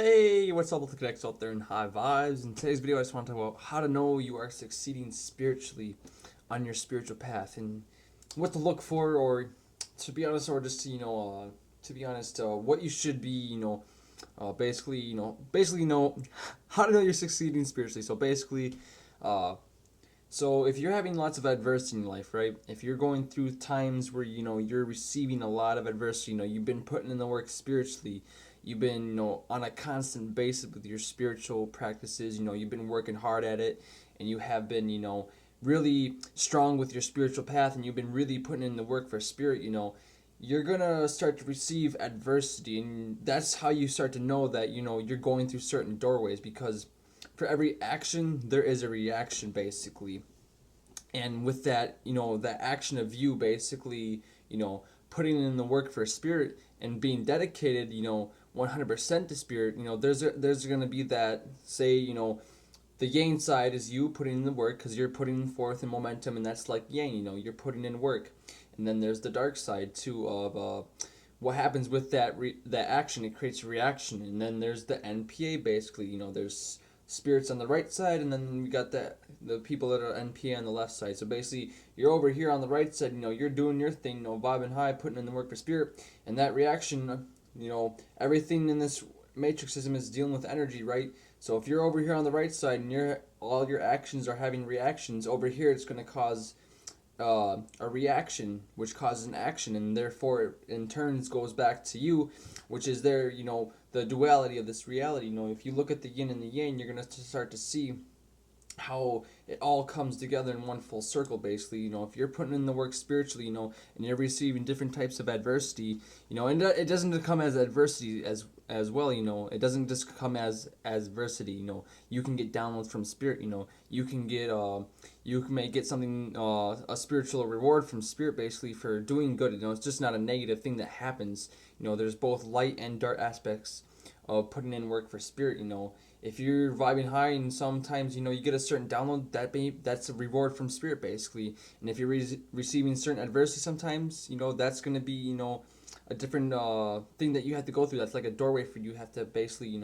Hey, what's up with the connects out there in high vibes? In today's video, I just want to talk about how to know you are succeeding spiritually on your spiritual path and what to look for, or to be honest, or just to be honest, what you should be, basically know how to know you're succeeding spiritually. Uh, so if you're having lots of adversity in life, right? If you're going through times where you're receiving a lot of adversity, you've been putting in the work spiritually, you've been on a constant basis with your spiritual practices, you've been working hard at it, and you have been really strong with your spiritual path, and you've been really putting in the work for spirit, you're gonna start to receive adversity, and that's how you start to know that you're going through certain doorways, because for every action there is a reaction basically. And with that, that action of you basically, putting in the work for spirit and being dedicated, 100% to spirit, there's going to be that, say, the yang side is you putting in the work because you're putting forth in momentum, and that's like yang, you're putting in work. And then there's the dark side too of what happens with that action. It creates a reaction. And then there's the NPA basically. There's spirits on the right side, and then we got the people that are NPA on the left side. So basically, you're over here on the right side. You're doing your thing. Vibing high, putting in the work for spirit, and that reaction. Everything in this matrix system is dealing with energy, right? So if you're over here on the right side and all your actions are having reactions, over here it's going to cause a reaction, which causes an action, and therefore it in turns goes back to you, which is there, the duality of this reality. If you look at the yin and the yang, you're going to start to see how it all comes together in one full circle basically. If you're putting in the work spiritually, and you're receiving different types of adversity, and it doesn't come as adversity as well. It doesn't just come as adversity. You can get downloads from spirit. You can get you may get something, a spiritual reward from spirit basically for doing good. It's just not a negative thing that happens. There's both light and dark aspects of putting in work for spirit. If you're vibing high and sometimes you get a certain download, that's a reward from spirit basically. And if you're receiving certain adversity sometimes, that's going to be a different thing that you have to go through. That's like a doorway for you. You have to basically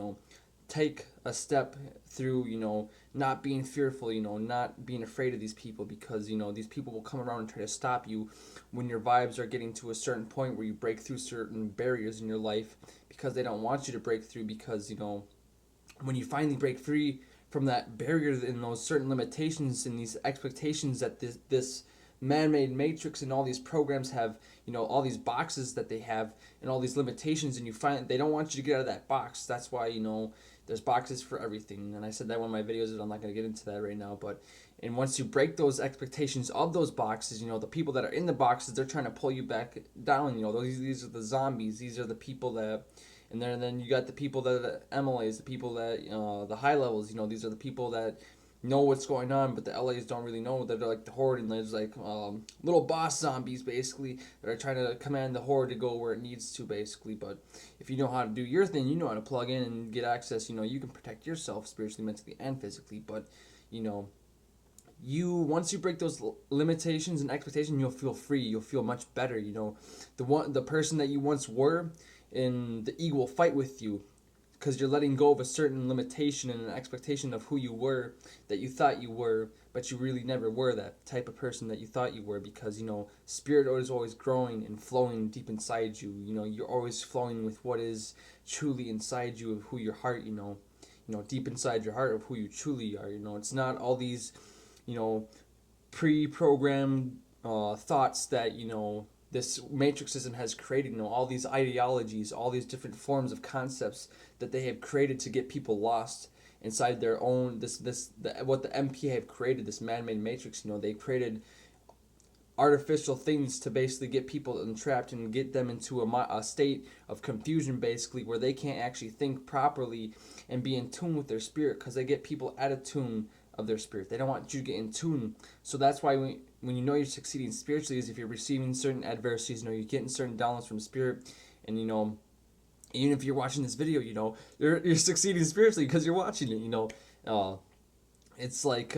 take a step through, not being fearful, not being afraid of these people, because these people will come around and try to stop you when your vibes are getting to a certain point where you break through certain barriers in your life, because they don't want you to break through. Because when you finally break free from that barrier and those certain limitations and these expectations that this man-made matrix and all these programs have, all these boxes that they have and all these limitations, and you find they don't want you to get out of that box. That's why there's boxes for everything, and I said that in one of my videos, and I'm not going to get into that right now. But and once you break those expectations of those boxes, the people that are in the boxes, they're trying to pull you back down. These are the zombies. These are the people that, and then you got the people that are MLAs, the people that the high levels. These are the people that know what's going on, but the LAs don't really know. They're like the horde, and there's like little boss zombies basically that are trying to command the horde to go where it needs to basically. But if you know how to do your thing, you know how to plug in and get access. You can protect yourself spiritually, mentally, and physically. But you once you break those limitations and expectations, you'll feel free. You'll feel much better. The person that you once were, and the ego will fight with you, because you're letting go of a certain limitation and an expectation of who you were, that you thought you were, but you really never were that type of person that you thought you were. Because spirit is always growing and flowing deep inside you. You're always flowing with what is truly inside you, of who your heart, deep inside your heart, of who you truly are. It's not all these pre-programmed thoughts that this matrix system has created. All these ideologies, all these different forms of concepts that they have created to get people lost inside their own what the MPA have created, this man-made matrix. They created artificial things to basically get people entrapped and get them into a state of confusion basically, where they can't actually think properly and be in tune with their spirit, because they get people out of tune of their spirit. They don't want you to get in tune. So that's why when you're succeeding spiritually, is if you're receiving certain adversities, you're getting certain downloads from spirit. And even if you're watching this video, you're succeeding spiritually because you're watching it. It's like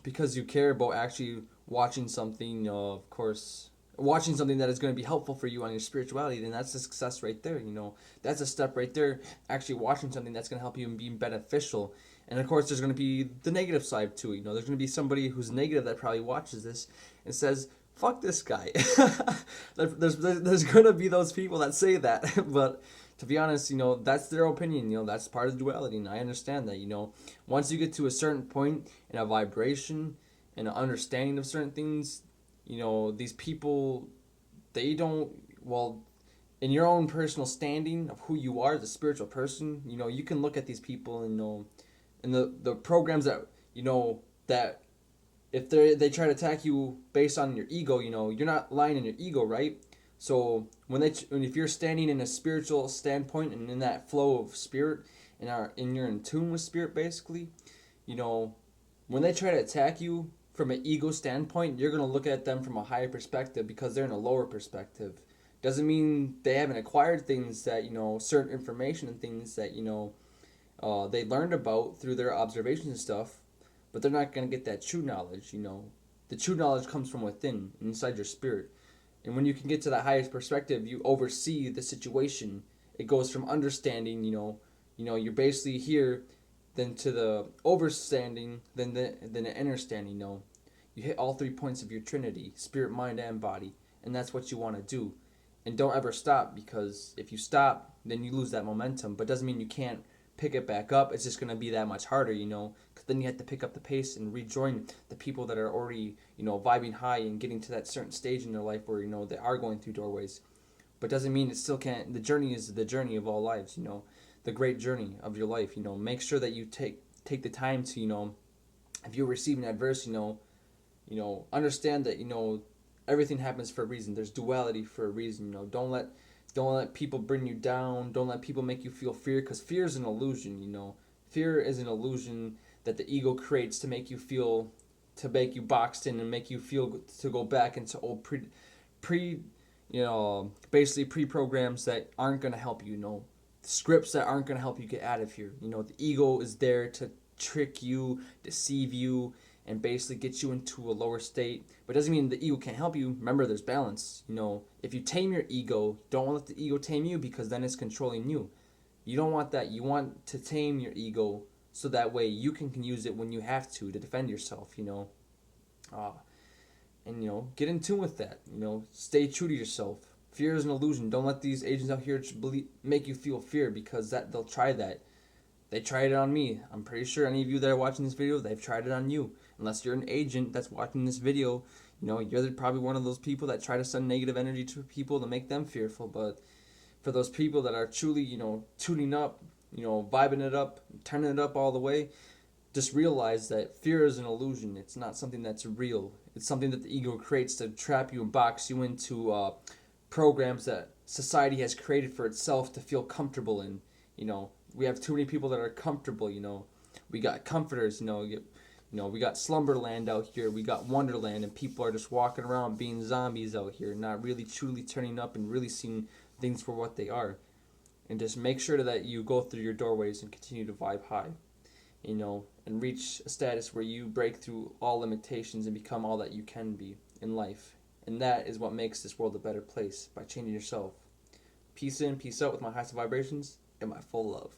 because you care about actually watching something. Of course, watching something that is going to be helpful for you on your spirituality, then that's a success right there. That's a step right there. Actually watching something that's going to help you and be beneficial. And of course, there's going to be the negative side to it. There's going to be somebody who's negative that probably watches this and says, "Fuck this guy." there's going to be those people that say that, but to be honest, that's their opinion. That's part of the duality, and I understand that. Once you get to a certain point in a vibration and an understanding of certain things, these people, they don't, well, in your own personal standing of who you are as a spiritual person, you can look at these people and the programs that, that if they try to attack you based on your ego, you're not lying in your ego, right? So if you're standing in a spiritual standpoint and in that flow of spirit and you're in tune with spirit, basically, when they try to attack you from an ego standpoint, you're gonna look at them from a higher perspective because they're in a lower perspective. Doesn't mean they haven't acquired things that certain information and things that they learned about through their observations and stuff, but they're not gonna get that true knowledge. The true knowledge comes from within, inside your spirit. And when you can get to that highest perspective, you oversee the situation. It goes from understanding, you're basically here, then to the overstanding, then the understanding. You hit all 3 points of your trinity: spirit, mind, and body, and that's what you want to do. And don't ever stop, because if you stop, then you lose that momentum. But doesn't mean you can't pick it back up. It's just gonna be that much harder, because then you have to pick up the pace and rejoin the people that are already, vibing high and getting to that certain stage in their life where they are going through doorways. But doesn't mean it still can't. The journey is the journey of all lives. The great journey of your life. Make sure that you take the time to, if you're receiving adverse, understand that everything happens for a reason. There's duality for a reason. Don't let people bring you down. Don't let people make you feel fear, because fear is an illusion. Fear is an illusion that the ego creates to make you boxed in and make you feel to go back into old basically pre-programs that aren't going to help you. Scripts that aren't going to help you get out of here. The ego is there to trick you, deceive you, and basically get you into a lower state. But it doesn't mean the ego can't help you. Remember, there's balance. If you tame your ego, don't let the ego tame you, because then it's controlling you. You don't want that. You want to tame your ego so that way you can use it when you have to defend yourself. And get in tune with that. Stay true to yourself. Fear is an illusion. Don't let these agents out here make you feel fear, because they'll try that. They tried it on me. I'm pretty sure any of you that are watching this video, they've tried it on you. Unless you're an agent that's watching this video, you're probably one of those people that try to send negative energy to people to make them fearful. But for those people that are truly, tuning up, vibing it up, turning it up all the way, just realize that fear is an illusion. It's not something that's real. It's something that the ego creates to trap you and box you into programs that society has created for itself to feel comfortable in. We have too many people that are comfortable. We got comforters. We got Slumberland out here. We got Wonderland, and people are just walking around being zombies out here, not really truly turning up and really seeing things for what they are. And just make sure that you go through your doorways and continue to vibe high, and reach a status where you break through all limitations and become all that you can be in life. And that is what makes this world a better place, by changing yourself. Peace in, peace out with my highest vibrations and my full love.